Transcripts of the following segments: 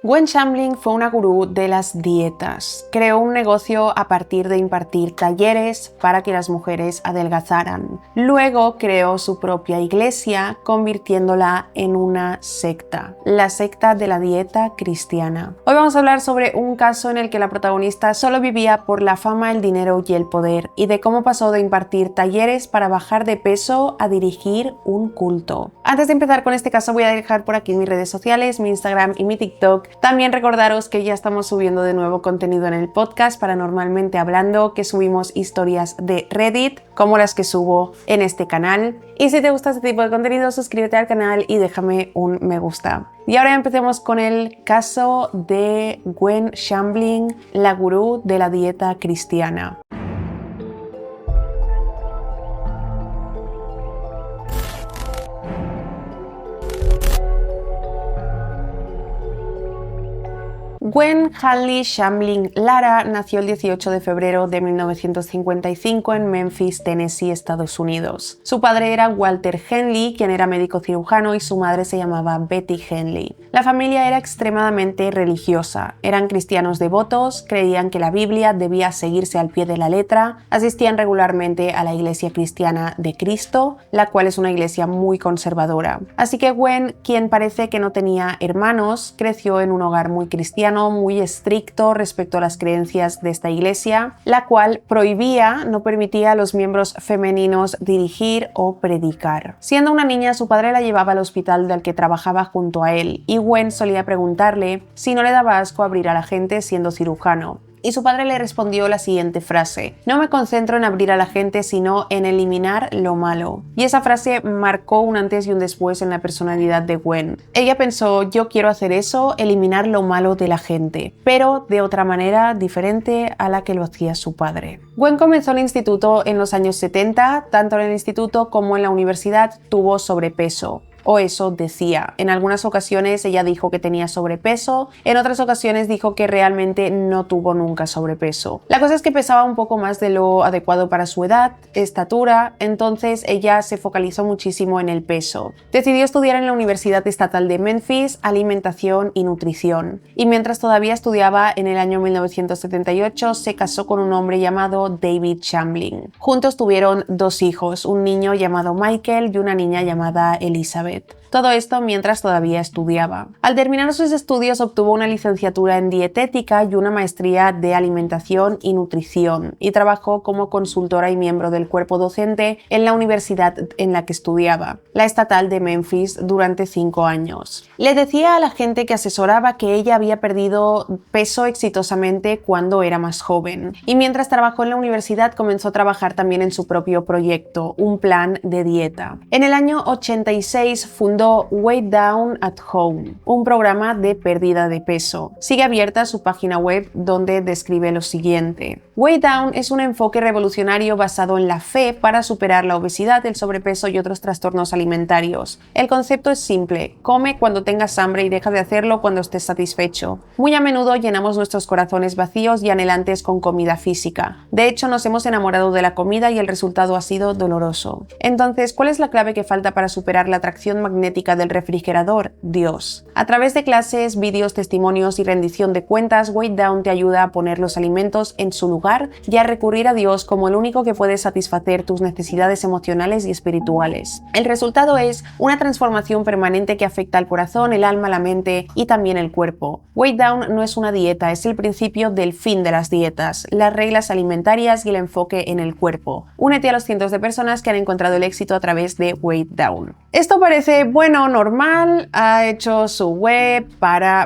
Gwen Shamling fue una gurú de las dietas. Creó un negocio a partir de impartir talleres para que las mujeres adelgazaran. Luego creó su propia iglesia, convirtiéndola en una secta, la secta de la dieta cristiana. Hoy vamos a hablar sobre un caso en el que la protagonista solo vivía por la fama, el dinero y el poder, y de cómo pasó de impartir talleres para bajar de peso a dirigir un culto. Antes de empezar con este caso, voy a dejar por aquí mis redes sociales, mi Instagram y mi TikTok. También recordaros que ya estamos subiendo de nuevo contenido en el podcast Paranormalmente Hablando, que subimos historias de Reddit como las que subo en este canal. Y si te gusta este tipo de contenido, suscríbete al canal y déjame un me gusta. Y ahora empecemos con el caso de Gwen Shamling, la gurú de la dieta cristiana. Gwen Hanley Shamling Lara nació el 18 de febrero de 1955 en Memphis, Tennessee, Estados Unidos. Su padre era Walter Henley, quien era médico cirujano, y su madre se llamaba Betty Henley. La familia era extremadamente religiosa. Eran cristianos devotos, creían que la Biblia debía seguirse al pie de la letra, asistían regularmente a la Iglesia Cristiana de Cristo, la cual es una iglesia muy conservadora. Así que Gwen, quien parece que no tenía hermanos, creció en un hogar muy cristiano, muy estricto respecto a las creencias de esta iglesia, la cual no permitía a los miembros femeninos dirigir o predicar. Siendo una niña, su padre la llevaba al hospital del que trabajaba junto a él, y Gwen solía preguntarle si no le daba asco abrir a la gente siendo cirujano. Y su padre le respondió la siguiente frase: "No me concentro en abrir a la gente, sino en eliminar lo malo". Y esa frase marcó un antes y un después en la personalidad de Gwen. Ella pensó: yo quiero hacer eso, eliminar lo malo de la gente, pero de otra manera diferente a la que lo hacía su padre. Gwen comenzó el instituto en los años 70, tanto en el instituto como en la universidad tuvo sobrepeso. O eso decía. En algunas ocasiones ella dijo que tenía sobrepeso, en otras ocasiones dijo que realmente no tuvo nunca sobrepeso. La cosa es que pesaba un poco más de lo adecuado para su edad, estatura, entonces ella se focalizó muchísimo en el peso. Decidió estudiar en la Universidad Estatal de Memphis, alimentación y nutrición. Y mientras todavía estudiaba, en el año 1978 se casó con un hombre llamado David Shamling. Juntos tuvieron 2 hijos, un niño llamado Michael y una niña llamada Elizabeth. Todo esto mientras todavía estudiaba. Al terminar sus estudios obtuvo una licenciatura en dietética y una maestría de alimentación y nutrición, y trabajó como consultora y miembro del cuerpo docente en la universidad en la que estudiaba, la estatal de Memphis, durante 5 años. Le decía a la gente que asesoraba que ella había perdido peso exitosamente cuando era más joven, y mientras trabajó en la universidad comenzó a trabajar también en su propio proyecto, un plan de dieta. En el año 86 fundó Weight Down at Home, un programa de pérdida de peso. Sigue abierta su página web, donde describe lo siguiente: Weight Down es un enfoque revolucionario basado en la fe para superar la obesidad, el sobrepeso y otros trastornos alimentarios. El concepto es simple: come cuando tengas hambre y deja de hacerlo cuando estés satisfecho. Muy a menudo llenamos nuestros corazones vacíos y anhelantes con comida física. De hecho, nos hemos enamorado de la comida y el resultado ha sido doloroso. Entonces, ¿cuál es la clave que falta para superar la atracción magnética del refrigerador? Dios. A través de clases, vídeos, testimonios y rendición de cuentas, Weight Down te ayuda a poner los alimentos en su lugar y a recurrir a Dios como el único que puede satisfacer tus necesidades emocionales y espirituales. El resultado es una transformación permanente que afecta al corazón, el alma, la mente y también el cuerpo. Weight Down no es una dieta, es el principio del fin de las dietas, las reglas alimentarias y el enfoque en el cuerpo. Únete a los cientos de personas que han encontrado el éxito a través de Weight Down. Esto parece bueno, normal, ha hecho su web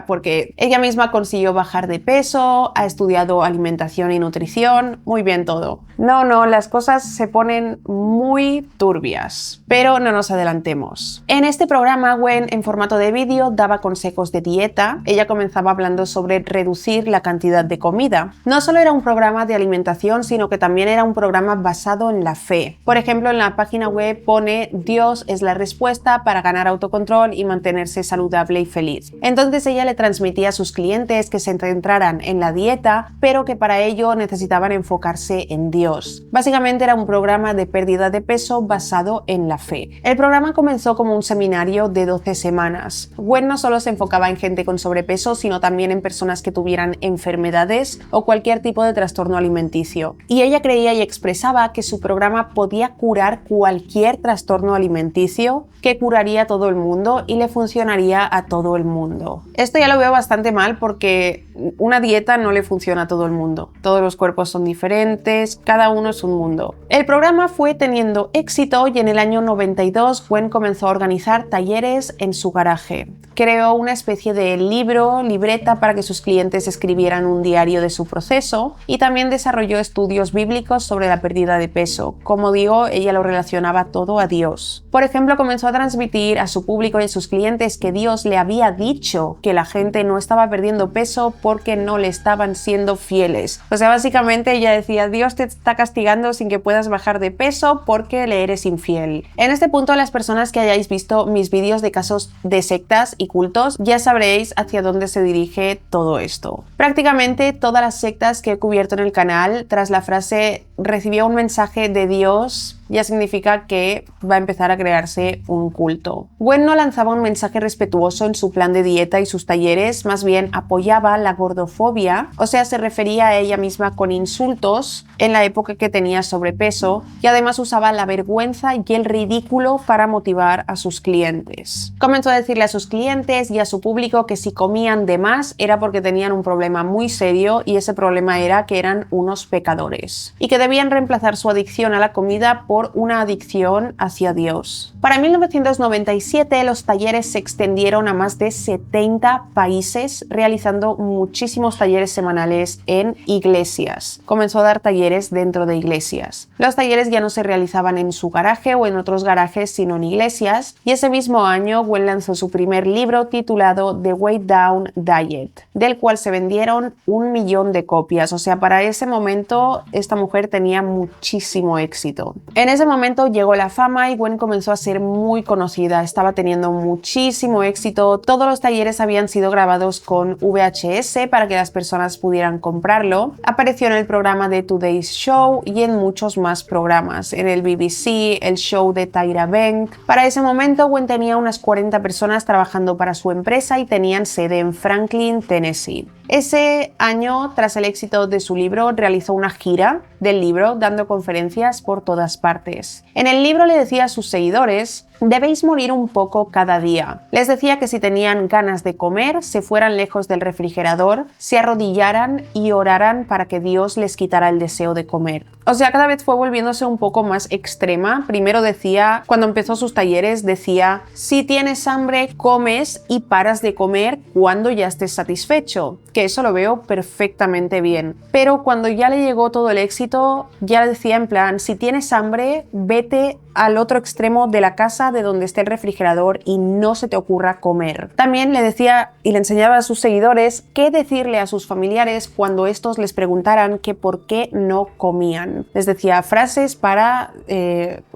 porque ella misma consiguió bajar de peso, ha estudiado alimentación y nutrición, muy bien todo. No, las cosas se ponen muy turbias, pero no nos adelantemos. En este programa, Gwen, en formato de vídeo, daba consejos de dieta. Ella comenzaba hablando sobre reducir la cantidad de comida. No solo era un programa de alimentación, sino que también era un programa basado en la fe. Por ejemplo, en la página web pone: Dios es la respuesta para ganar ganar autocontrol y mantenerse saludable y feliz. Entonces ella le transmitía a sus clientes que se centraran en la dieta, pero que para ello necesitaban enfocarse en Dios. Básicamente era un programa de pérdida de peso basado en la fe. El programa comenzó como un seminario de 12 semanas. Gwen no solo se enfocaba en gente con sobrepeso, sino también en personas que tuvieran enfermedades o cualquier tipo de trastorno alimenticio. Y ella creía y expresaba que su programa podía curar cualquier trastorno alimenticio, que curaría a todo el mundo y le funcionaría a todo el mundo. Esto ya lo veo bastante mal porque una dieta no le funciona a todo el mundo. Todos los cuerpos son diferentes, cada uno es un mundo. El programa fue teniendo éxito y en el año 92 Gwen comenzó a organizar talleres en su garaje. Creó una especie de libreta para que sus clientes escribieran un diario de su proceso y también desarrolló estudios bíblicos sobre la pérdida de peso. Como digo, ella lo relacionaba todo a Dios. Por ejemplo, comenzó a transmitir a su público y a sus clientes que Dios le había dicho que la gente no estaba perdiendo peso porque no le estaban siendo fieles. O sea, básicamente ella decía, Dios te está castigando sin que puedas bajar de peso porque le eres infiel. En este punto, las personas que hayáis visto mis vídeos de casos de sectas y cultos, ya sabréis hacia dónde se dirige todo esto. Prácticamente todas las sectas que he cubierto en el canal, tras la frase recibió un mensaje de Dios, ya significa que va a empezar a crearse un culto. Gwen no lanzaba un mensaje respetuoso en su plan de dieta y sus talleres, más bien apoyaba la gordofobia, o sea, se refería a ella misma con insultos en la época que tenía sobrepeso y además usaba la vergüenza y el ridículo para motivar a sus clientes. Comenzó a decirle a sus clientes y a su público que si comían de más era porque tenían un problema muy serio y ese problema era que eran unos pecadores y que debían reemplazar su adicción a la comida por una adicción hacia Dios. Para 1997 los talleres se extendieron a más de 70 países, realizando muchísimos talleres semanales en iglesias. Comenzó a dar talleres dentro de iglesias. Los talleres ya no se realizaban en su garaje o en otros garajes, sino en iglesias, y ese mismo año Gwen lanzó su primer libro titulado The Weight Down Diet, del cual se vendieron 1 millón de copias. O sea, para ese momento esta mujer tenía muchísimo éxito. En ese momento llegó la fama y Gwen comenzó a ser muy conocida, estaba teniendo muchísimo éxito, todos los talleres habían sido grabados con VHS para que las personas pudieran comprarlo, apareció en el programa de Today's Show y en muchos más programas, en el BBC, el show de Tyra Banks. Para ese momento Gwen tenía unas 40 personas trabajando para su empresa y tenían sede en Franklin, Tennessee. Ese año, tras el éxito de su libro, realizó una gira del libro, dando conferencias por todas partes. En el libro le decía a sus seguidores, debéis morir un poco cada día. Les decía que si tenían ganas de comer, se fueran lejos del refrigerador, se arrodillaran y oraran para que Dios les quitara el deseo de comer. O sea, cada vez fue volviéndose un poco más extrema. Primero decía, cuando empezó sus talleres, decía, si tienes hambre, comes y paras de comer cuando ya estés satisfecho. Que eso lo veo perfectamente bien. Pero cuando ya le llegó todo el éxito, ya decía en plan, si tienes hambre, vete al otro extremo de la casa de donde esté el refrigerador y no se te ocurra comer. También le decía y le enseñaba a sus seguidores qué decirle a sus familiares cuando estos les preguntaran que por qué no comían. Les decía frases para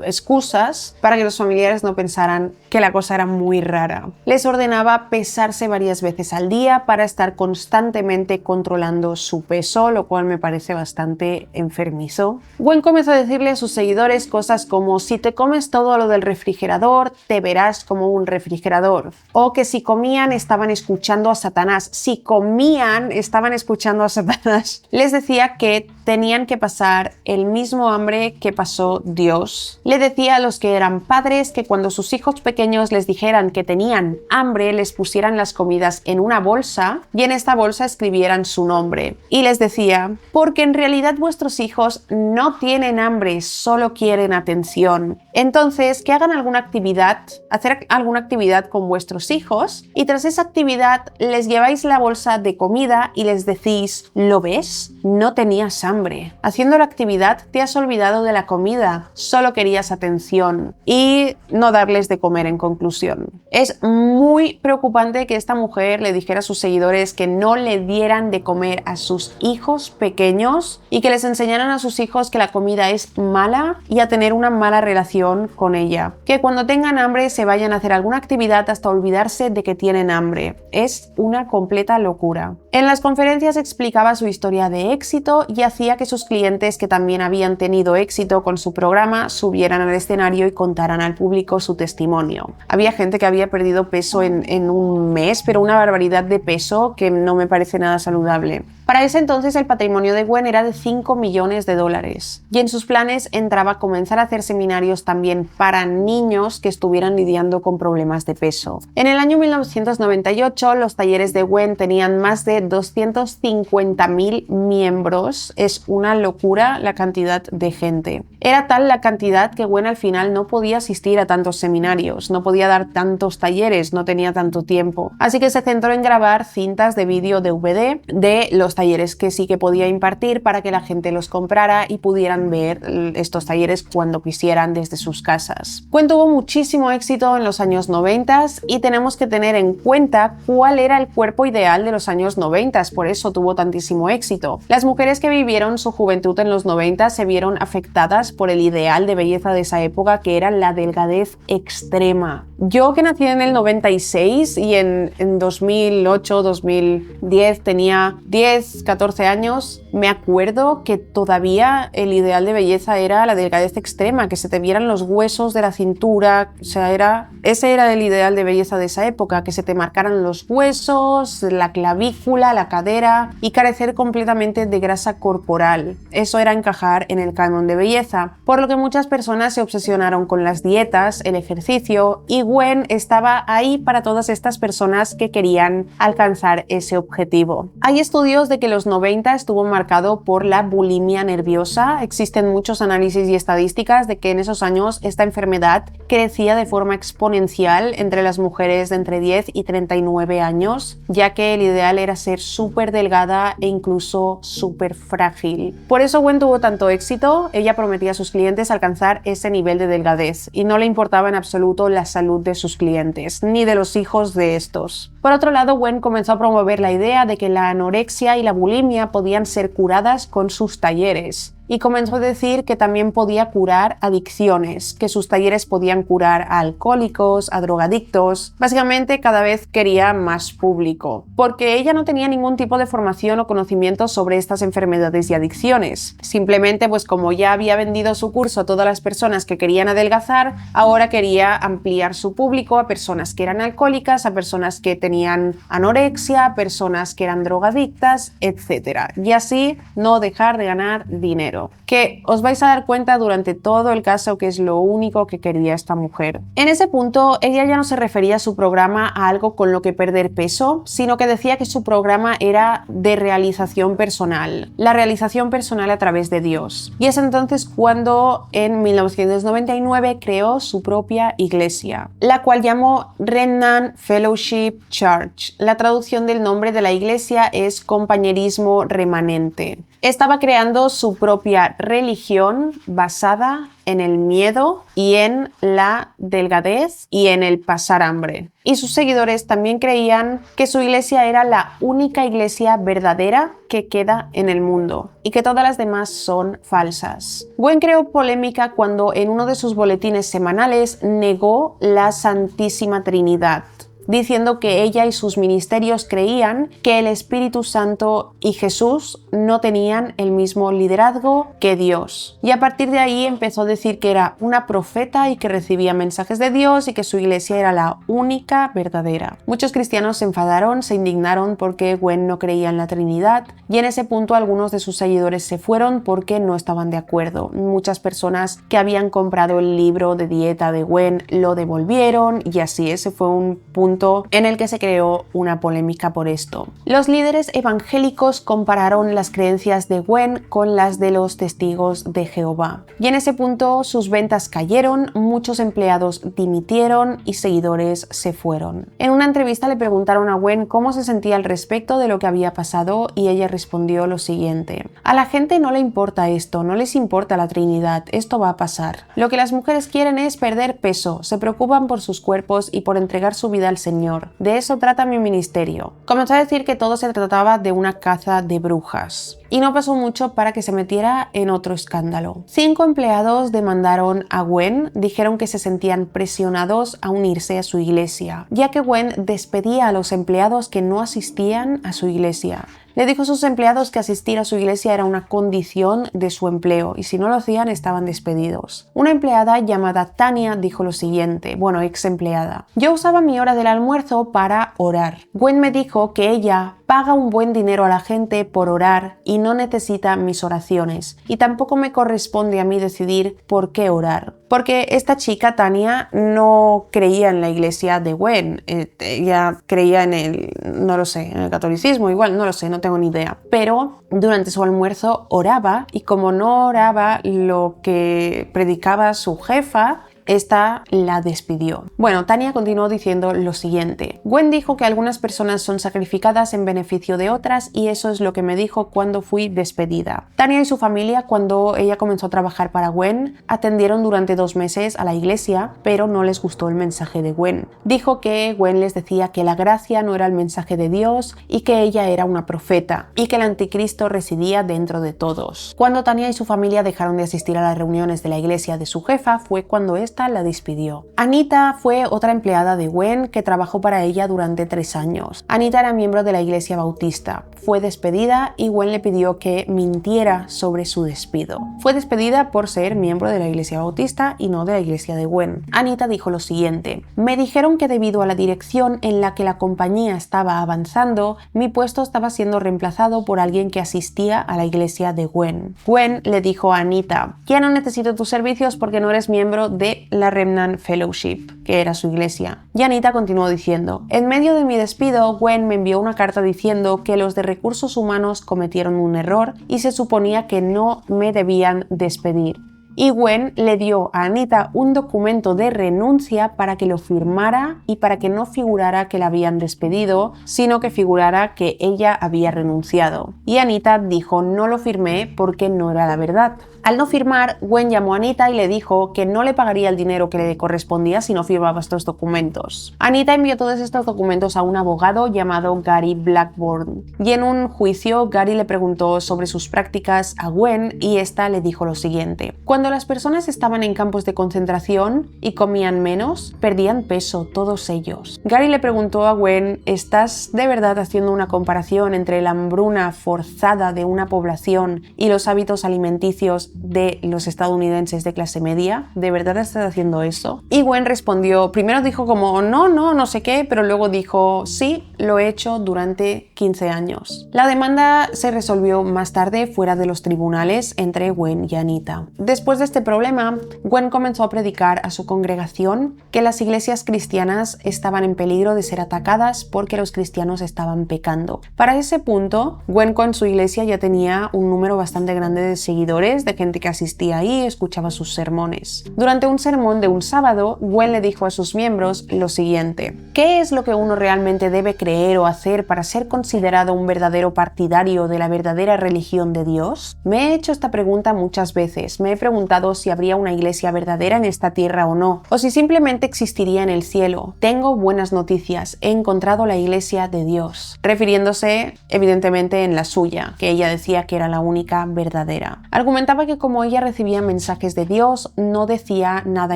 excusas para que los familiares no pensaran que la cosa era muy rara. Les ordenaba pesarse varias veces al día para estar constantemente controlando su peso, lo cual me parece bastante enfermizo. Gwen comenzó a decirle a sus seguidores cosas como si te comes todo lo del refrigerador, te verás como un refrigerador. O que si comían estaban escuchando a Satanás. Si comían estaban escuchando a Satanás. Les decía que tenían que pasar el mismo hambre que pasó Dios. Le decía a los que eran padres que cuando sus hijos pequeños les dijeran que tenían hambre, les pusieran las comidas en una bolsa y en esta bolsa escribieran su nombre. Y les decía, porque en realidad vuestros hijos no tienen hambre, solo quieren atención. Entonces, que hagan alguna actividad, hacer alguna actividad con vuestros hijos y tras esa actividad les lleváis la bolsa de comida y les decís, ¿lo ves? no tenías hambre. Haciendo la actividad te has olvidado de la comida, solo querías atención y no darles de comer en conclusión. Es muy preocupante que esta mujer le dijera a sus seguidores que no le dieran de comer a sus hijos pequeños y que les enseñaran a sus hijos que la comida es mala y a tener una mala relación con ella. Que cuando tengan hambre se vayan a hacer alguna actividad hasta olvidarse de que tienen hambre. Es una completa locura. En las conferencias explicaba su historia de éxito y hacía que sus clientes que también habían tenido éxito con su programa subieran al escenario y contaran al público su testimonio. Había gente que había perdido peso en un mes, pero una barbaridad de peso que no me parece nada saludable. Para ese entonces el patrimonio de Gwen era de 5 millones de dólares y en sus planes entraba comenzar a hacer seminarios también para niños que estuvieran lidiando con problemas de peso. En el año 1998 los talleres de Gwen tenían más de 250.000 miembros. Es una locura la cantidad de gente. Era tal la cantidad que Gwen al final no podía asistir a tantos seminarios, no podía dar tantos talleres, no tenía tanto tiempo. Así que se centró en grabar cintas de vídeo DVD de los talleres que sí que podía impartir para que la gente los comprara y pudieran ver estos talleres cuando quisieran desde sus casas. Gwen tuvo muchísimo éxito en los años 90 y tenemos que tener en cuenta cuál era el cuerpo ideal de los años 90, por eso tuvo tantísimo éxito. Las mujeres que vivieron su juventud en los 90 se vieron afectadas por el ideal de belleza de esa época, que era la delgadez extrema. Yo, que nací en el 96 y en 2008, 2010 tenía 10, 14 años, me acuerdo que todavía el ideal de belleza era la delgadez extrema, que se te vieran los huesos de la cintura, o sea, ese era el ideal de belleza de esa época, que se te marcaran los huesos, la clavícula, la cadera y carecer completamente de grasa corporal. Eso era encajar en el canon de belleza, por lo que muchas personas se obsesionaron con las dietas, el ejercicio, y Gwen estaba ahí para todas estas personas que querían alcanzar ese objetivo. Hay estudios de que los 90 estuvo marcado por la bulimia nerviosa. Existen muchos análisis y estadísticas de que en esos años esta enfermedad crecía de forma exponencial entre las mujeres de entre 10 y 39 años, ya que el ideal era ser súper delgada e incluso súper frágil. Por eso Gwen tuvo tanto éxito. Ella prometía a sus clientes alcanzar ese nivel de delgadez y no le importaba en absoluto la salud de sus clientes, ni de los hijos de estos. Por otro lado, Gwen comenzó a promover la idea de que la anorexia y la bulimia podían ser curadas con sus talleres. Y comenzó a decir que también podía curar adicciones, que sus talleres podían curar a alcohólicos, a drogadictos. Básicamente cada vez quería más público, porque ella no tenía ningún tipo de formación o conocimiento sobre estas enfermedades y adicciones. Simplemente, pues como ya había vendido su curso a todas las personas que querían adelgazar, ahora quería ampliar su público a personas que eran alcohólicas, a personas que tenían anorexia, a personas que eran drogadictas, etc. Y así no dejar de ganar dinero. Que os vais a dar cuenta durante todo el caso que es lo único que quería esta mujer. En ese punto, ella ya no se refería a su programa a algo con lo que perder peso, sino que decía que su programa era de realización personal, la realización personal a través de Dios. Y es entonces cuando en 1999 creó su propia iglesia, la cual llamó Remnant Fellowship Church. La traducción del nombre de la iglesia es Compañerismo Remanente. Estaba creando su propia religión basada en el miedo y en la delgadez y en el pasar hambre. Y sus seguidores también creían que su iglesia era la única iglesia verdadera que queda en el mundo y que todas las demás son falsas. Gwen creó polémica cuando en uno de sus boletines semanales negó la Santísima Trinidad, diciendo que ella y sus ministerios creían que el Espíritu Santo y Jesús no tenían el mismo liderazgo que Dios. Y a partir de ahí empezó a decir que era una profeta y que recibía mensajes de Dios y que su iglesia era la única verdadera. Muchos cristianos se enfadaron, se indignaron porque Gwen no creía en la Trinidad, y en ese punto algunos de sus seguidores se fueron porque no estaban de acuerdo. Muchas personas que habían comprado el libro de dieta de Gwen lo devolvieron y así ese fue un punto punto en el que se creó una polémica por esto. Los líderes evangélicos compararon las creencias de Gwen con las de los testigos de Jehová. Y en ese punto sus ventas cayeron, muchos empleados dimitieron y seguidores se fueron. En una entrevista le preguntaron a Gwen cómo se sentía al respecto de lo que había pasado y ella respondió lo siguiente: a la gente no le importa esto, no les importa la Trinidad, esto va a pasar. Lo que las mujeres quieren es perder peso, se preocupan por sus cuerpos y por entregar su vida al Señor. De eso trata mi ministerio. Comenzó a decir que todo se trataba de una caza de brujas. Y no pasó mucho para que se metiera en otro escándalo. 5 empleados demandaron a Gwen, dijeron que se sentían presionados a unirse a su iglesia, ya que Gwen despedía a los empleados que no asistían a su iglesia. Le dijo a sus empleados que asistir a su iglesia era una condición de su empleo y si no lo hacían estaban despedidos. Una empleada llamada Tania dijo lo siguiente, ex empleada: yo usaba mi hora del almuerzo para orar. Gwen me dijo que ella paga un buen dinero a la gente por orar y no necesita mis oraciones y tampoco me corresponde a mí decidir por qué orar. Porque esta chica, Tania, no creía en la iglesia de Gwen, ella creía en en el catolicismo, igual, no lo sé, no tengo ni idea. Pero durante su almuerzo oraba y como no oraba lo que predicaba su jefa, esta la despidió. Tania continuó diciendo lo siguiente: Gwen dijo que algunas personas son sacrificadas en beneficio de otras y eso es lo que me dijo cuando fui despedida. Tania y su familia, cuando ella comenzó a trabajar para Gwen, atendieron durante 2 meses a la iglesia, pero no les gustó el mensaje de Gwen. Dijo que Gwen les decía que la gracia no era el mensaje de Dios y que ella era una profeta y que el anticristo residía dentro de todos. Cuando Tania y su familia dejaron de asistir a las reuniones de la iglesia de su jefa fue cuando la despidió. Anita fue otra empleada de Gwen que trabajó para ella durante 3 años. Anita era miembro de la iglesia bautista. Fue despedida y Gwen le pidió que mintiera sobre su despido. Fue despedida por ser miembro de la iglesia bautista y no de la iglesia de Gwen. Anita dijo lo siguiente: me dijeron que debido a la dirección en la que la compañía estaba avanzando, mi puesto estaba siendo reemplazado por alguien que asistía a la iglesia de Gwen. Gwen le dijo a Anita: ya no necesito tus servicios porque no eres miembro de la Remnant Fellowship, que era su iglesia. Y Anita continuó diciendo: en medio de mi despido, Gwen me envió una carta diciendo que los de recursos humanos cometieron un error y se suponía que no me debían despedir. Y Gwen le dio a Anita un documento de renuncia para que lo firmara y para que no figurara que la habían despedido, sino que figurara que ella había renunciado. Y Anita dijo: no lo firmé porque no era la verdad. Al no firmar, Gwen llamó a Anita y le dijo que no le pagaría el dinero que le correspondía si no firmaba estos documentos. Anita envió todos estos documentos a un abogado llamado Gary Blackburn. Y en un juicio, Gary le preguntó sobre sus prácticas a Gwen y esta le dijo lo siguiente: cuando las personas estaban en campos de concentración y comían menos, perdían peso todos ellos. Gary le preguntó a Gwen: ¿estás de verdad haciendo una comparación entre la hambruna forzada de una población y los hábitos alimenticios de los estadounidenses de clase media? ¿De verdad estás haciendo eso? Y Gwen respondió, primero dijo como no sé qué, pero luego dijo: sí, lo he hecho durante 15 años. La demanda se resolvió más tarde fuera de los tribunales entre Gwen y Anita. Después de este problema, Gwen comenzó a predicar a su congregación que las iglesias cristianas estaban en peligro de ser atacadas porque los cristianos estaban pecando. Para ese punto, Gwen con su iglesia ya tenía un número bastante grande de seguidores, de gente que asistía ahí y escuchaba sus sermones. Durante un sermón de un sábado, Gwen le dijo a sus miembros lo siguiente: ¿qué es lo que uno realmente debe creer o hacer para ser considerado un verdadero partidario de la verdadera religión de Dios? Me he hecho esta pregunta muchas veces. Me he preguntado si habría una iglesia verdadera en esta tierra o no, o si simplemente existiría en el cielo. Tengo buenas noticias, he encontrado la iglesia de Dios, refiriéndose evidentemente en la suya, que ella decía que era la única verdadera. Argumentaba que como ella recibía mensajes de Dios, no decía nada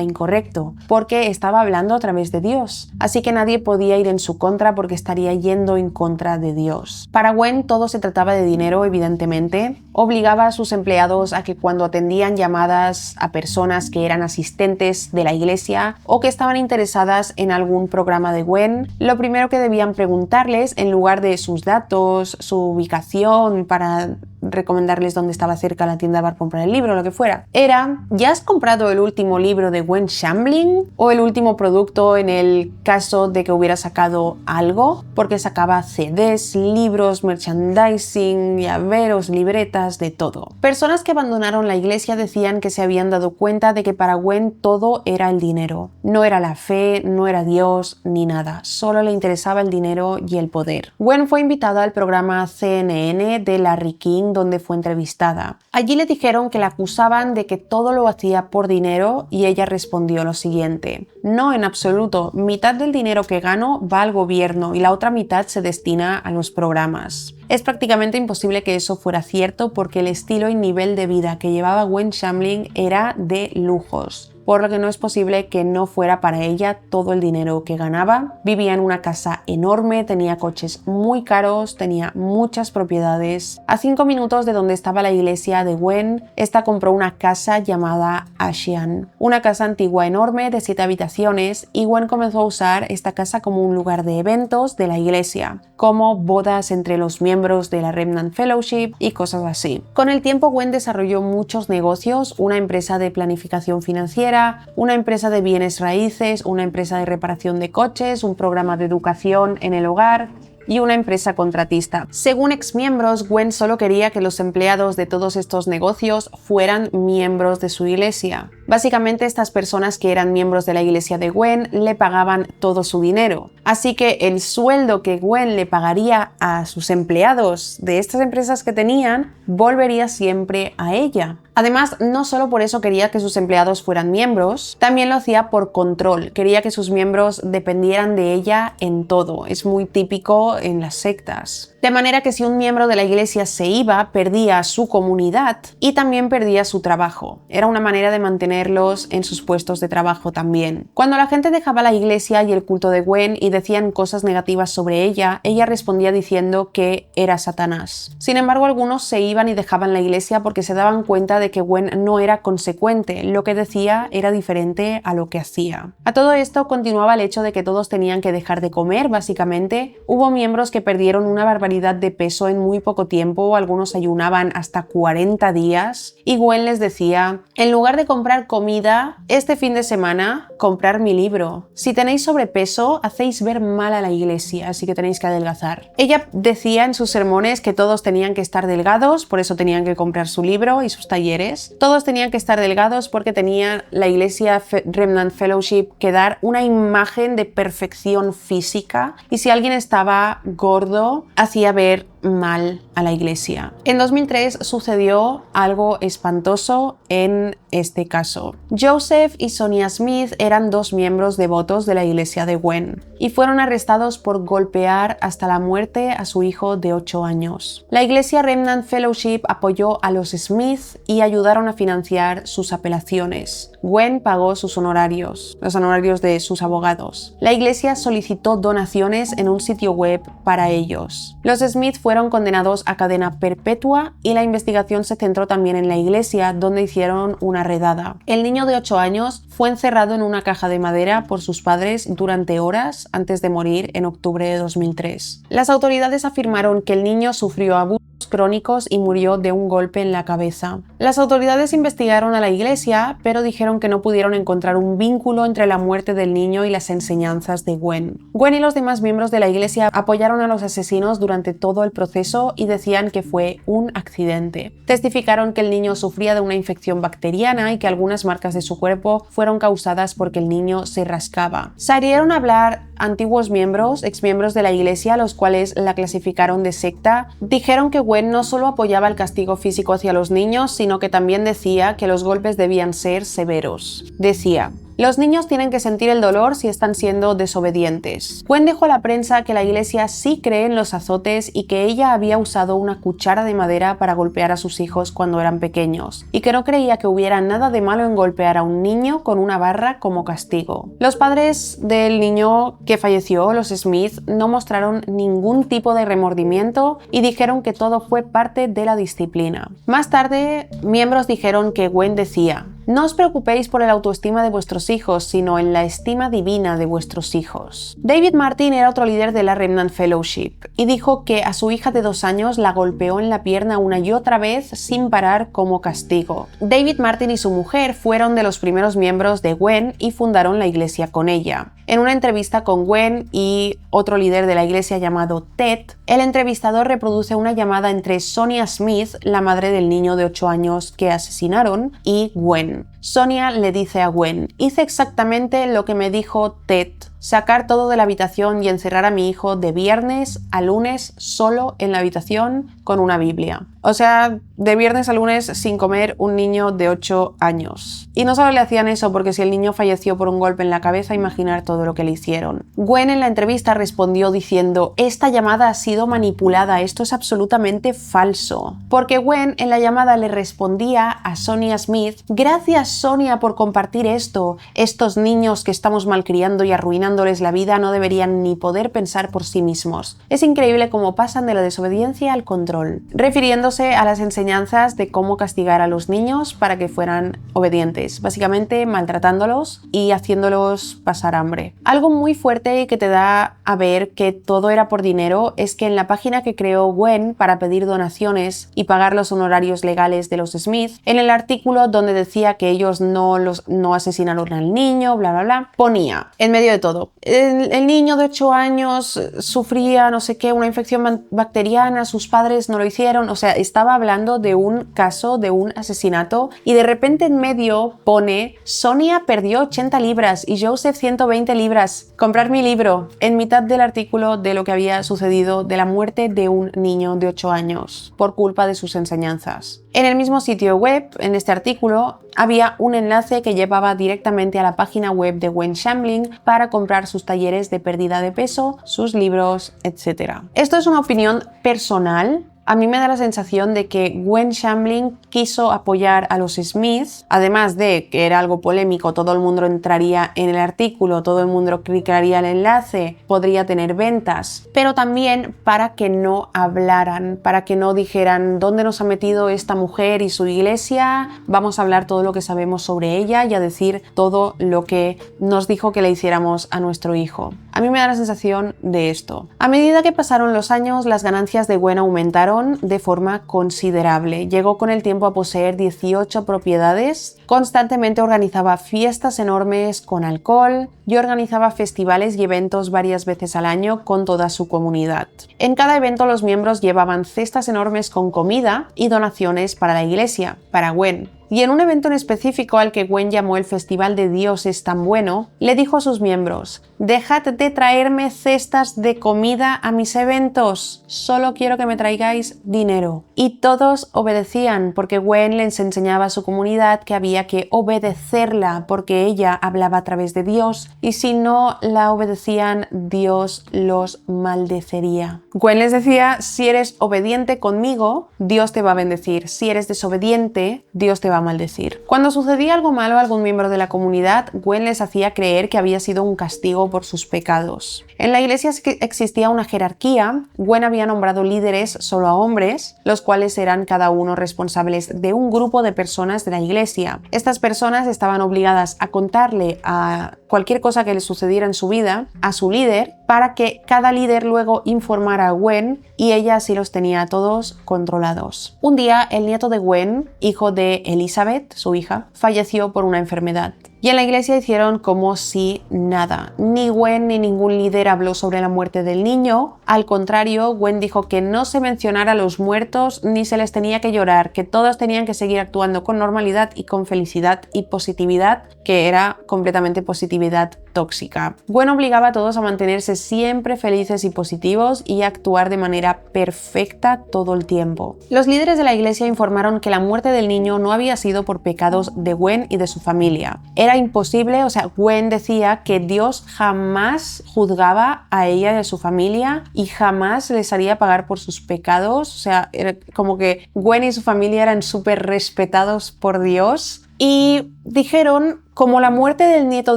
incorrecto, porque estaba hablando a través de Dios, así que nadie podía ir en su contra porque estaría yendo en contra de Dios. Para Gwen todo se trataba de dinero, evidentemente, obligaba a sus empleados a que cuando atendían llamadas a personas que eran asistentes de la iglesia o que estaban interesadas en algún programa de Gwen, lo primero que debían preguntarles, en lugar de sus datos, su ubicación para recomendarles dónde estaba cerca la tienda para comprar el libro o lo que fuera, era: ¿ya has comprado el último libro de Gwen Shamling? ¿O el último producto en el caso de que hubiera sacado algo? Porque sacaba CDs, libros, merchandising, llaveros, libretas, de todo. Personas que abandonaron la iglesia decían que se habían dado cuenta de que para Gwen todo era el dinero. No era la fe, no era Dios, ni nada. Solo le interesaba el dinero y el poder. Gwen fue invitada al programa CNN de Larry King, donde fue entrevistada. Allí le dijeron que la acusaban de que todo lo hacía por dinero y ella respondió lo siguiente: no, en absoluto, mitad del dinero que gano va al gobierno y la otra mitad se destina a los programas. Es prácticamente imposible que eso fuera cierto porque el estilo y nivel de vida que llevaba Gwen Shamling era de lujos, por lo que no es posible que no fuera para ella todo el dinero que ganaba. Vivía en una casa enorme, tenía coches muy caros, tenía muchas propiedades. A 5 minutos de donde estaba la iglesia de Gwen, esta compró una casa llamada Ashian, una casa antigua enorme de 7 habitaciones, y Gwen comenzó a usar esta casa como un lugar de eventos de la iglesia, como bodas entre los miembros de la Remnant Fellowship y cosas así. Con el tiempo, Gwen desarrolló muchos negocios: una empresa de planificación financiera, una empresa de bienes raíces, una empresa de reparación de coches, un programa de educación en el hogar y una empresa contratista. Según exmiembros, Gwen solo quería que los empleados de todos estos negocios fueran miembros de su iglesia. Básicamente, estas personas que eran miembros de la iglesia de Gwen le pagaban todo su dinero. Así que el sueldo que Gwen le pagaría a sus empleados de estas empresas que tenían volvería siempre a ella. Además, no solo por eso quería que sus empleados fueran miembros, también lo hacía por control. Quería que sus miembros dependieran de ella en todo. Es muy típico en las sectas. De manera que si un miembro de la iglesia se iba, perdía su comunidad y también perdía su trabajo. Era una manera de mantenerlos en sus puestos de trabajo también. Cuando la gente dejaba la iglesia y el culto de Gwen y decían cosas negativas sobre ella, ella respondía diciendo que era Satanás. Sin embargo, algunos se iban y dejaban la iglesia porque se daban cuenta de que Gwen no era consecuente. Lo que decía era diferente a lo que hacía. A todo esto continuaba el hecho de que todos tenían que dejar de comer, básicamente. Hubo miembros que perdieron una barbaridad de peso en muy poco tiempo, algunos ayunaban hasta 40 días, y Gwen les decía: en lugar de comprar comida este fin de semana, comprar mi libro. Si tenéis sobrepeso, hacéis ver mal a la iglesia, así que tenéis que adelgazar. Ella decía en sus sermones que todos tenían que estar delgados, por eso tenían que comprar su libro y sus talleres. Todos tenían que estar delgados porque tenía la iglesia Remnant Fellowship que dar una imagen de perfección física, y si alguien estaba gordo, hacía ver mal a la iglesia. En 2003 sucedió algo espantoso en este caso. Joseph y Sonia Smith eran 2 miembros devotos de la iglesia de Gwen y fueron arrestados por golpear hasta la muerte a su hijo de 8 años. La iglesia Remnant Fellowship apoyó a los Smith y ayudaron a financiar sus apelaciones. Gwen pagó sus honorarios, los honorarios de sus abogados. La iglesia solicitó donaciones en un sitio web para ellos. Los Smith fueron condenados a cadena perpetua y la investigación se centró también en la iglesia, donde hicieron una redada. El niño de 8 años fue encerrado en una caja de madera por sus padres durante horas antes de morir en octubre de 2003. Las autoridades afirmaron que el niño sufrió abusos crónicos y murió de un golpe en la cabeza. Las autoridades investigaron a la iglesia, pero dijeron que no pudieron encontrar un vínculo entre la muerte del niño y las enseñanzas de Gwen. Gwen y los demás miembros de la iglesia apoyaron a los asesinos durante todo el proceso y decían que fue un accidente. Testificaron que el niño sufría de una infección bacteriana y que algunas marcas de su cuerpo fueron causadas porque el niño se rascaba. Salieron a hablar antiguos miembros, exmiembros de la iglesia, los cuales la clasificaron de secta. Dijeron que Gwen no solo apoyaba el castigo físico hacia los niños, sino que también decía que los golpes debían ser severos. Decía: Los niños tienen que sentir el dolor si están siendo desobedientes. Gwen dejó a la prensa que la iglesia sí cree en los azotes y que ella había usado una cuchara de madera para golpear a sus hijos cuando eran pequeños, y que no creía que hubiera nada de malo en golpear a un niño con una barra como castigo. Los padres del niño que falleció, los Smith, no mostraron ningún tipo de remordimiento y dijeron que todo fue parte de la disciplina. Más tarde, miembros dijeron que Gwen decía: "No os preocupéis por el autoestima de vuestros hijos, sino en la estima divina de vuestros hijos". David Martin era otro líder de la Remnant Fellowship y dijo que a su hija de 2 años la golpeó en la pierna una y otra vez sin parar como castigo. David Martin y su mujer fueron de los primeros miembros de Gwen y fundaron la iglesia con ella. En una entrevista con Gwen y otro líder de la iglesia llamado Ted, el entrevistador reproduce una llamada entre Sonia Smith, la madre del niño de 8 años que asesinaron, y Gwen. Sonia le dice a Gwen: "Hice exactamente lo que me dijo Ted, sacar todo de la habitación y encerrar a mi hijo de viernes a lunes solo en la habitación con una Biblia". O sea, de viernes a lunes sin comer, un niño de 8 años. Y no solo le hacían eso, porque si el niño falleció por un golpe en la cabeza, imaginar todo lo que le hicieron. Gwen en la entrevista respondió diciendo: "Esta llamada ha sido manipulada, esto es absolutamente falso". Porque Gwen en la llamada le respondía a Sonia Smith: "Gracias, Sonia, por compartir esto. Estos niños que estamos malcriando y arruinándoles la vida no deberían ni poder pensar por sí mismos. Es increíble cómo pasan de la desobediencia al control", refiriéndose a las enseñanzas de cómo castigar a los niños para que fueran obedientes, básicamente maltratándolos y haciéndolos pasar hambre. Algo muy fuerte y que te da a ver que todo era por dinero es que en la página que creó Gwen para pedir donaciones y pagar los honorarios legales de los Smith, en el artículo donde decía que ellos no asesinaron al niño, bla bla bla, ponía, en medio de todo: el niño de 8 años sufría no sé qué, una infección bacteriana, sus padres no lo hicieron. O sea, estaba hablando de un caso, de un asesinato, y de repente en medio pone: "Sonia perdió 80 libras y Joseph 120 libras. Comprar mi libro", en mitad del artículo de lo que había sucedido, de la muerte de un niño de 8 años por culpa de sus enseñanzas. En el mismo sitio web, en este artículo, había un enlace que llevaba directamente a la página web de Gwen Shamling para comprar sus talleres de pérdida de peso, sus libros, etc. Esto es una opinión personal. A mí me da la sensación de que Gwen Shamling quiso apoyar a los Smith, además de que era algo polémico, todo el mundo entraría en el artículo, todo el mundo clicaría el enlace, podría tener ventas, pero también para que no hablaran, para que no dijeran: "¿Dónde nos ha metido esta mujer y su iglesia? Vamos a hablar todo lo que sabemos sobre ella y a decir todo lo que nos dijo que le hiciéramos a nuestro hijo". A mí me da la sensación de esto. A medida que pasaron los años, las ganancias de Gwen aumentaron de forma considerable. Llegó con el tiempo a poseer 18 propiedades, constantemente organizaba fiestas enormes con alcohol y organizaba festivales y eventos varias veces al año con toda su comunidad. En cada evento los miembros llevaban cestas enormes con comida y donaciones para la iglesia, para Gwen. Y en un evento en específico al que Gwen llamó el Festival de Dios es tan bueno, le dijo a sus miembros: "Dejad de traerme cestas de comida a mis eventos, solo quiero que me traigáis dinero". Y todos obedecían, porque Gwen les enseñaba a su comunidad que había que obedecerla, porque ella hablaba a través de Dios, y si no la obedecían, Dios los maldecería. Gwen les decía: "Si eres obediente conmigo, Dios te va a bendecir. Si eres desobediente, Dios te va a maldecir". Cuando sucedía algo malo a algún miembro de la comunidad, Gwen les hacía creer que había sido un castigo por sus pecados. En la iglesia existía una jerarquía. Gwen había nombrado líderes solo a hombres, los cuales eran cada uno responsables de un grupo de personas de la iglesia. Estas personas estaban obligadas a contarle a cualquier cosa que le sucediera en su vida a su líder, para que cada líder luego informara a Gwen, y ella así los tenía a todos controlados. Un día, el nieto de Gwen, hijo de Elizabeth, su hija, falleció por una enfermedad. Y en la iglesia hicieron como si nada. Ni Gwen ni ningún líder habló sobre la muerte del niño. Al contrario, Gwen dijo que no se mencionara a los muertos ni se les tenía que llorar, que todos tenían que seguir actuando con normalidad y con felicidad y positividad, que era completamente positividad tóxica. Gwen obligaba a todos a mantenerse siempre felices y positivos y a actuar de manera perfecta todo el tiempo. Los líderes de la iglesia informaron que la muerte del niño no había sido por pecados de Gwen y de su familia. era imposible, o sea, Gwen decía que Dios jamás juzgaba a ella y a su familia y jamás les haría pagar por sus pecados, o sea, era como que Gwen y su familia eran súper respetados por Dios. Y dijeron, como la muerte del nieto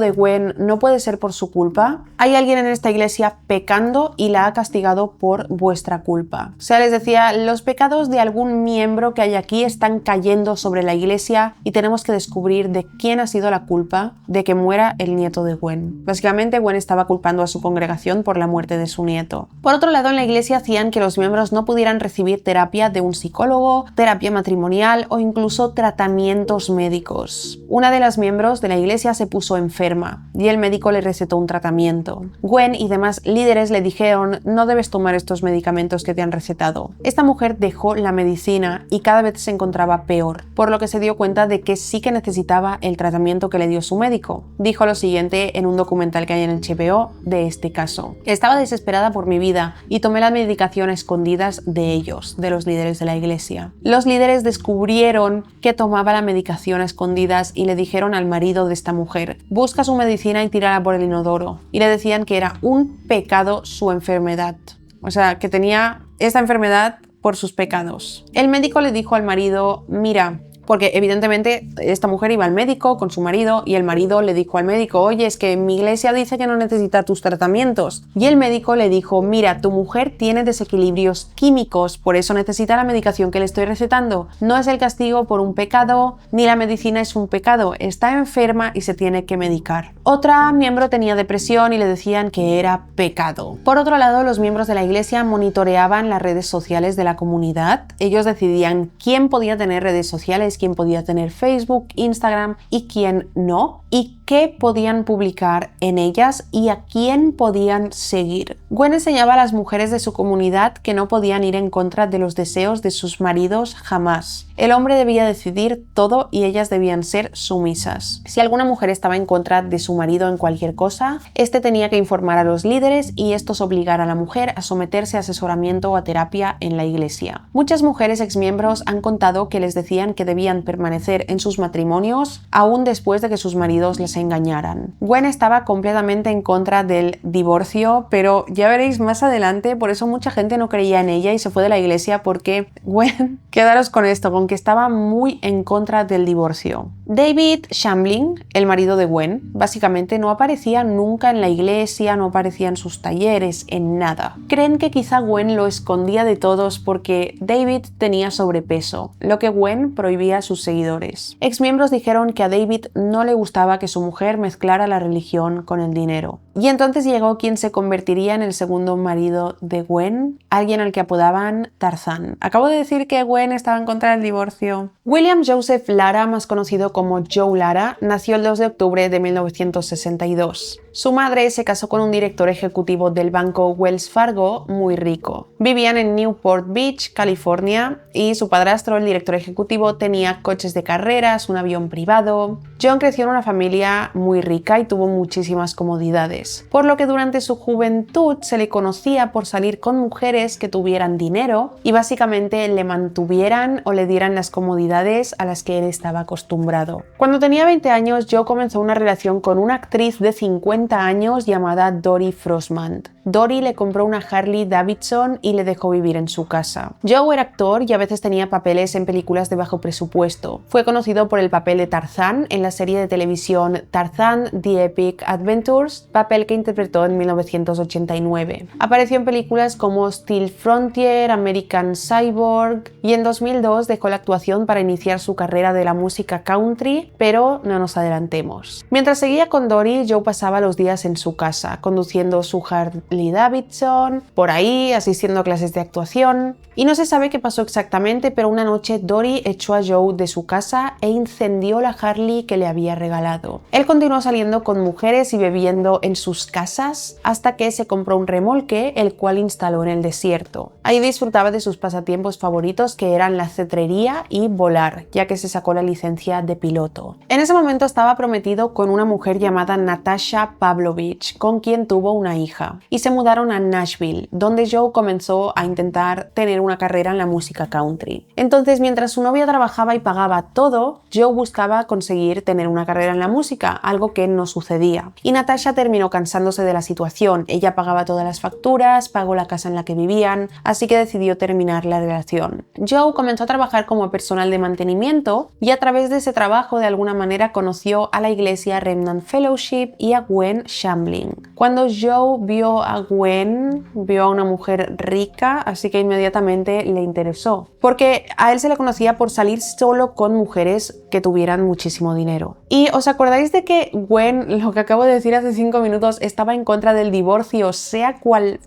de Gwen no puede ser por su culpa, hay alguien en esta iglesia pecando y la ha castigado por vuestra culpa. O sea, les decía, los pecados de algún miembro que hay aquí están cayendo sobre la iglesia y tenemos que descubrir de quién ha sido la culpa de que muera el nieto de Gwen. Básicamente, Gwen estaba culpando a su congregación por la muerte de su nieto. Por otro lado, en la iglesia hacían que los miembros no pudieran recibir terapia de un psicólogo, terapia matrimonial o incluso tratamientos médicos. Una de las miembros de la iglesia se puso enferma y el médico le recetó un tratamiento. Gwen y demás líderes le dijeron, no debes tomar estos medicamentos que te han recetado. Esta mujer dejó la medicina y cada vez se encontraba peor, por lo que se dio cuenta de que sí que necesitaba el tratamiento que le dio su médico. Dijo lo siguiente en un documental que hay en el HBO de este caso. Estaba desesperada por mi vida y tomé la medicación a escondidas de ellos, de los líderes de la iglesia. Los líderes descubrieron que tomaba la medicación a escondidas y le dijeron al marido de esta mujer, busca su medicina y tírala por el inodoro. Y le decían que era un pecado su enfermedad. O sea, que tenía esta enfermedad por sus pecados. El médico le dijo al marido, mira, porque evidentemente esta mujer iba al médico con su marido y el marido le dijo al médico, oye, es que mi iglesia dice que no necesita tus tratamientos. Y el médico le dijo, mira, tu mujer tiene desequilibrios químicos, por eso necesita la medicación que le estoy recetando. No es el castigo por un pecado, ni la medicina es un pecado, está enferma y se tiene que medicar. Otra miembro tenía depresión y le decían que era pecado. Por otro lado, los miembros de la iglesia monitoreaban las redes sociales de la comunidad. Ellos decidían quién podía tener redes sociales, quién podía tener Facebook, Instagram y quién no, y qué podían publicar en ellas y a quién podían seguir. Gwen enseñaba a las mujeres de su comunidad que no podían ir en contra de los deseos de sus maridos jamás. El hombre debía decidir todo y ellas debían ser sumisas. Si alguna mujer estaba en contra de su marido en cualquier cosa, este tenía que informar a los líderes y estos obligar a la mujer a someterse a asesoramiento o a terapia en la iglesia. Muchas mujeres exmiembros han contado que les decían que debían permanecer en sus matrimonios aún después de que sus maridos les engañaran. Gwen estaba completamente en contra del divorcio, pero ya veréis más adelante, por eso mucha gente no creía en ella y se fue de la iglesia porque Gwen, quedaros con esto, con que estaba muy en contra del divorcio. David Shambling, el marido de Gwen, básicamente no aparecía nunca en la iglesia, no aparecía en sus talleres, en nada. Creen que quizá Gwen lo escondía de todos porque David tenía sobrepeso, lo que Gwen prohibía a sus seguidores. Exmiembros dijeron que a David no le gustaba que su mujer mezclara la religión con el dinero. Y entonces llegó quien se convertiría en el segundo marido de Gwen, alguien al que apodaban Tarzán. Acabo de decir que Gwen estaba en contra del divorcio. William Joseph Lara, más conocido como Joe Lara, nació el 2 de octubre de 1962. Su madre se casó con un director ejecutivo del banco Wells Fargo muy rico. Vivían en Newport Beach, California, y su padrastro, el director ejecutivo, tenía coches de carreras, un avión privado. John creció en una familia muy rica y tuvo muchísimas comodidades, por lo que durante su juventud se le conocía por salir con mujeres que tuvieran dinero y básicamente le mantuvieran o le dieran las comodidades a las que él estaba acostumbrado. Cuando tenía 20 años, Joe comenzó una relación con una actriz de 50 años llamada Dory Frostman. Dory le compró una Harley Davidson y le dejó vivir en su casa. Joe era actor y a veces tenía papeles en películas de bajo presupuesto. Fue conocido por el papel de Tarzán en la serie de televisión Tarzan: The Epic Adventures, papel que interpretó en 1989. Apareció en películas como Steel Frontier, American Cyborg y en 2002 dejó la actuación para iniciar su carrera de la música country, pero no nos adelantemos. Mientras seguía con Dory, Joe pasaba los días en su casa, conduciendo su Harley Davidson, por ahí, asistiendo a clases de actuación. Y no se sabe qué pasó exactamente, pero una noche Dory echó a Joe de su casa e incendió la Harley que le había regalado. Él continuó saliendo con mujeres y bebiendo en sus casas hasta que se compró un remolque, el cual instaló en el desierto. Ahí disfrutaba de sus pasatiempos favoritos, que eran la cetrería y volar, ya que se sacó la licencia de piloto. En ese momento estaba prometido con una mujer llamada Natasha Pavlovich, con quien tuvo una hija. Y se mudaron a Nashville, donde Joe comenzó a intentar tener una carrera en la música country. Entonces, mientras su novia trabajaba y pagaba todo, Joe buscaba conseguir tener una carrera en la música, algo que no sucedía. Y Natasha terminó cansándose de la situación. Ella pagaba todas las facturas, pagó la casa en la que vivían, así que decidió terminar la relación. Joe comenzó a trabajar como personal de mantenimiento y a través de ese trabajo de alguna manera conoció a la iglesia Remnant Fellowship y a Gwen Shamling. Cuando Joe vio a Gwen, vio a una mujer rica, así que inmediatamente le interesó, porque a él se le conocía por salir solo con mujeres que tuvieran muchísimo dinero. Y ¿os acordáis de que Gwen, lo que acabo de decir hace 5 minutos, estaba en contra del divorcio, sea cual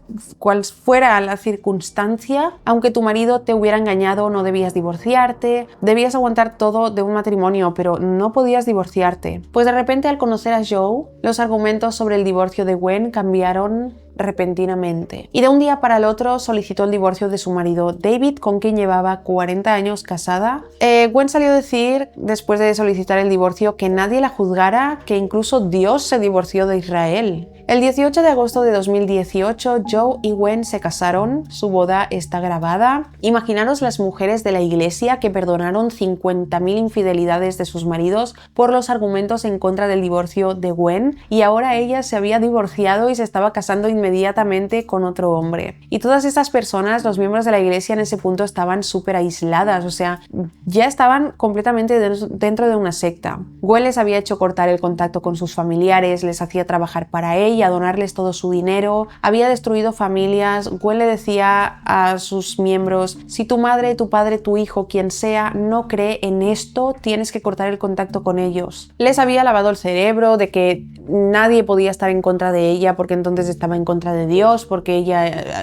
fuera la circunstancia? Aunque tu marido te hubiera engañado, no debías divorciarte, debías aguantar todo de un matrimonio, pero no podías divorciarte. Pues de repente, al conocer a Joe, los argumentos sobre el divorcio de Gwen cambiaron repentinamente. Y de un día para el otro solicitó el divorcio de su marido David, con quien llevaba 40 años casada. Gwen salió a decir, después de solicitar el divorcio, que nadie la juzgara, que incluso Dios se divorció de Israel. El 18 de agosto de 2018, Joe y Gwen se casaron, su boda está grabada. Imaginaros las mujeres de la iglesia que perdonaron 50.000 infidelidades de sus maridos por los argumentos en contra del divorcio de Gwen, y ahora ella se había divorciado y se estaba casando inmediatamente con otro hombre. Y todas estas personas, los miembros de la iglesia en ese punto, estaban súper aisladas, o sea, ya estaban completamente dentro de una secta. Gwen les había hecho cortar el contacto con sus familiares, les hacía trabajar para ella, a donarles todo su dinero, había destruido familias. Gwen le decía a sus miembros: si tu madre, tu padre, tu hijo, quien sea, no cree en esto, tienes que cortar el contacto con ellos. Les había lavado el cerebro de que nadie podía estar en contra de ella porque entonces estaba en contra de Dios, porque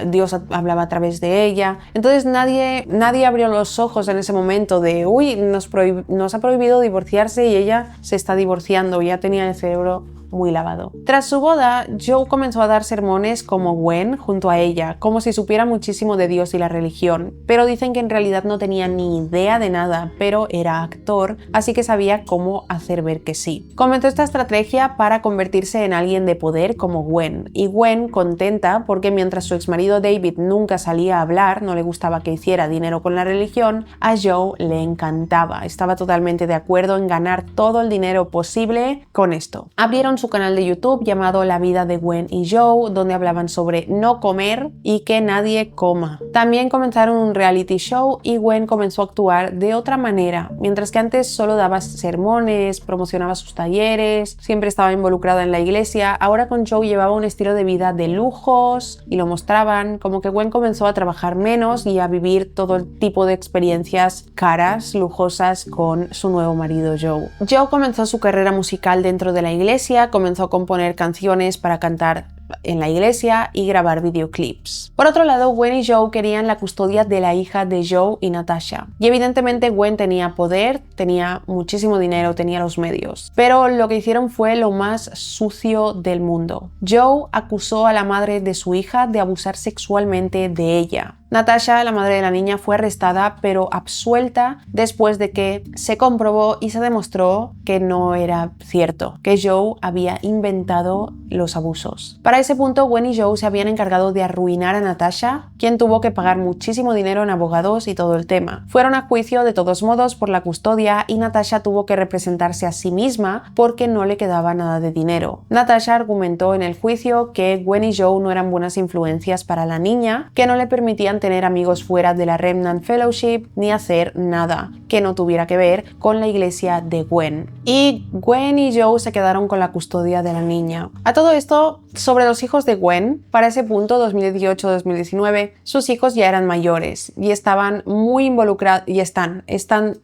Dios hablaba a través de ella. Entonces nadie abrió los ojos en ese momento de uy, nos ha prohibido divorciarse y ella se está divorciando, ya tenía el cerebro muy lavado. Tras su boda, Joe comenzó a dar sermones como Gwen junto a ella, como si supiera muchísimo de Dios y la religión, pero dicen que en realidad no tenía ni idea de nada, pero era actor, así que sabía cómo hacer ver que sí. Comenzó esta estrategia para convertirse en alguien de poder como Gwen, y Gwen contenta porque mientras su exmarido David nunca salía a hablar, no le gustaba que hiciera dinero con la religión, a Joe le encantaba, estaba totalmente de acuerdo en ganar todo el dinero posible con esto. Abrieron su canal de YouTube llamado La vida de Gwen y Joe, donde hablaban sobre no comer y que nadie coma. También comenzaron un reality show y Gwen comenzó a actuar de otra manera. Mientras que antes solo daba sermones, promocionaba sus talleres, siempre estaba involucrada en la iglesia, ahora con Joe llevaba un estilo de vida de lujos y lo mostraban, como que Gwen comenzó a trabajar menos y a vivir todo el tipo de experiencias caras, lujosas con su nuevo marido Joe. Joe comenzó su carrera musical dentro de la iglesia, comenzó a componer canciones para cantar en la iglesia y grabar videoclips. Por otro lado, Gwen y Joe querían la custodia de la hija de Joe y Natasha. Y evidentemente Gwen tenía poder, tenía muchísimo dinero, tenía los medios. Pero lo que hicieron fue lo más sucio del mundo. Joe acusó a la madre de su hija de abusar sexualmente de ella. Natasha, la madre de la niña, fue arrestada pero absuelta después de que se comprobó y se demostró que no era cierto, que Joe había inventado los abusos. Para ese punto, Gwen y Joe se habían encargado de arruinar a Natasha, quien tuvo que pagar muchísimo dinero en abogados y todo el tema. Fueron a juicio de todos modos por la custodia y Natasha tuvo que representarse a sí misma porque no le quedaba nada de dinero. Natasha argumentó en el juicio que Gwen y Joe no eran buenas influencias para la niña, que no le permitían tener amigos fuera de la Remnant Fellowship ni hacer nada que no tuviera que ver con la iglesia de Gwen. Y Gwen y Joe se quedaron con la custodia de la niña. A todo esto, sobre los hijos de Gwen, para ese punto, 2018-2019, sus hijos ya eran mayores y estaban muy involucrados, y están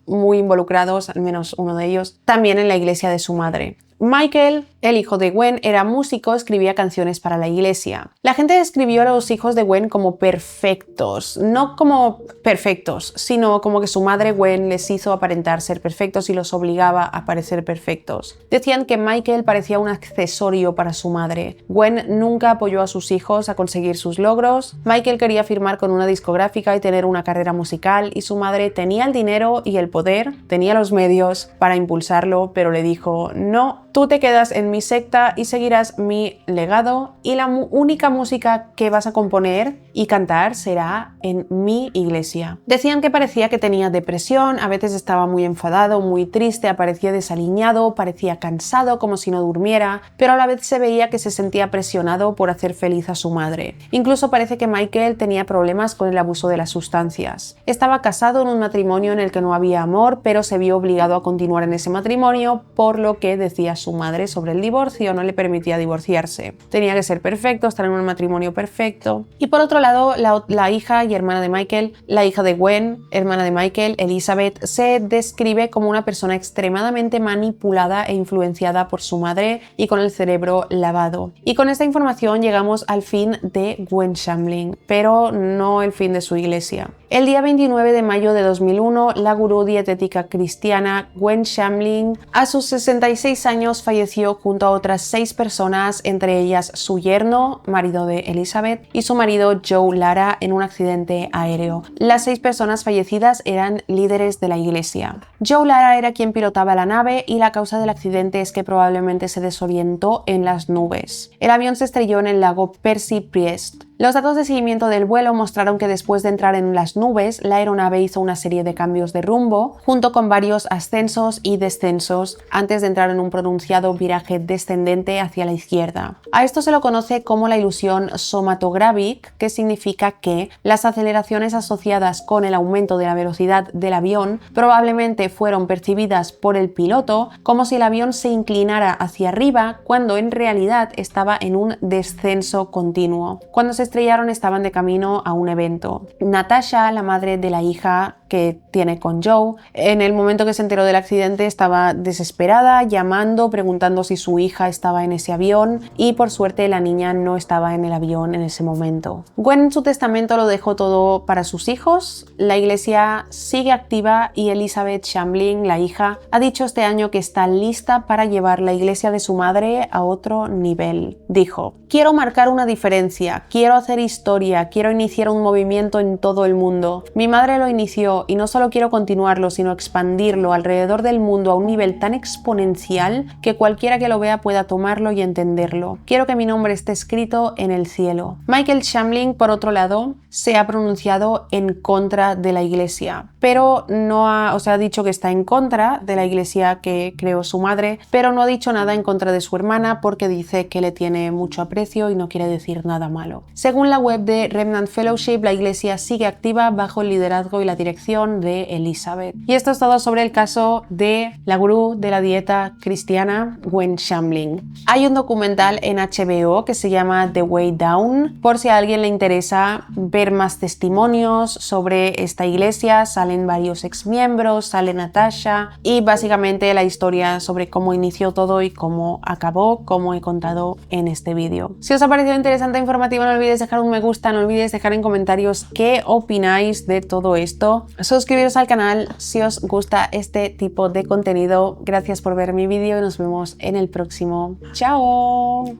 muy involucrados, al menos uno de ellos, también en la iglesia de su madre. Michael, el hijo de Gwen, era músico, escribía canciones para la iglesia. La gente describió a los hijos de Gwen como perfectos, no como perfectos, sino como que su madre Gwen les hizo aparentar ser perfectos y los obligaba a parecer perfectos. Decían que Michael parecía un accesorio para su madre. Gwen nunca apoyó a sus hijos a conseguir sus logros. Michael quería firmar con una discográfica y tener una carrera musical, y su madre tenía el dinero y el poder, tenía los medios para impulsarlo, pero le dijo: no, tú te quedas en mi secta y seguirás mi legado y la única música que vas a componer y cantar será en mi iglesia. Decían que parecía que tenía depresión, a veces estaba muy enfadado, muy triste, aparecía desaliñado, parecía cansado, como si no durmiera, pero a la vez se veía que se sentía presionado por hacer feliz a su madre. Incluso parece que Michael tenía problemas con el abuso de las sustancias. Estaba casado en un matrimonio en el que no había amor, pero se vio obligado a continuar en ese matrimonio por lo que decía su madre sobre el divorcio, no le permitía divorciarse. Tenía que ser perfecto, estar en un matrimonio perfecto. Y por otro lado, la hija y hermana de Michael, la hija de Gwen, hermana de Michael, Elizabeth, se describe como una persona extremadamente manipulada e influenciada por su madre y con el cerebro lavado. Y con esta información llegamos al fin de Gwen Shamling, pero no el fin de su iglesia. El día 29 de mayo de 2001, la gurú dietética cristiana Gwen Shamling, a sus 66 años, falleció junto a otras 6 personas, entre ellas su yerno, marido de Elizabeth, y su marido Joe Lara, en un accidente aéreo. Las 6 personas fallecidas eran líderes de la iglesia. Joe Lara era quien pilotaba la nave y la causa del accidente es que probablemente se desorientó en las nubes. El avión se estrelló en el lago Percy Priest. Los datos de seguimiento del vuelo mostraron que después de entrar en las nubes, la aeronave hizo una serie de cambios de rumbo, junto con varios ascensos y descensos, antes de entrar en un pronunciado viraje descendente hacia la izquierda. A esto se lo conoce como la ilusión somatográfica, que significa que las aceleraciones asociadas con el aumento de la velocidad del avión probablemente fueron percibidas por el piloto como si el avión se inclinara hacia arriba, cuando en realidad estaba en un descenso continuo. Cuando se estrellaron estaban de camino a un evento. Natasha, la madre de la hija que tiene con Joe, en el momento que se enteró del accidente estaba desesperada, llamando, preguntando si su hija estaba en ese avión y por suerte la niña no estaba en el avión en ese momento. Gwen en su testamento lo dejó todo para sus hijos, la iglesia sigue activa y Elizabeth Shamling, la hija, ha dicho este año que está lista para llevar la iglesia de su madre a otro nivel. Dijo: quiero marcar una diferencia, quiero hacer historia, quiero iniciar un movimiento en todo el mundo. Mi madre lo inició y no solo quiero continuarlo, sino expandirlo alrededor del mundo a un nivel tan exponencial que cualquiera que lo vea pueda tomarlo y entenderlo. Quiero que mi nombre esté escrito en el cielo. Michael Shamling, por otro lado, se ha pronunciado en contra de la iglesia, pero no ha, ha dicho que está en contra de la iglesia que creó su madre, pero no ha dicho nada en contra de su hermana porque dice que le tiene mucho aprecio y no quiere decir nada malo. Según la web de Remnant Fellowship, la iglesia sigue activa bajo el liderazgo y la dirección de Elizabeth. Y esto es todo sobre el caso de la gurú de la dieta cristiana Gwen Shamling. Hay un documental en HBO que se llama The Way Down, por si a alguien le interesa ver más testimonios sobre esta iglesia. Salen varios exmiembros, sale Natasha y básicamente la historia sobre cómo inició todo y cómo acabó, como he contado en este vídeo. Si os ha parecido interesante e informativo, no olvidéis dejar un me gusta, no olvidéis dejar en comentarios qué opináis de todo esto. Suscribiros al canal si os gusta este tipo de contenido. Gracias por ver mi vídeo y nos vemos en el próximo. ¡Chao!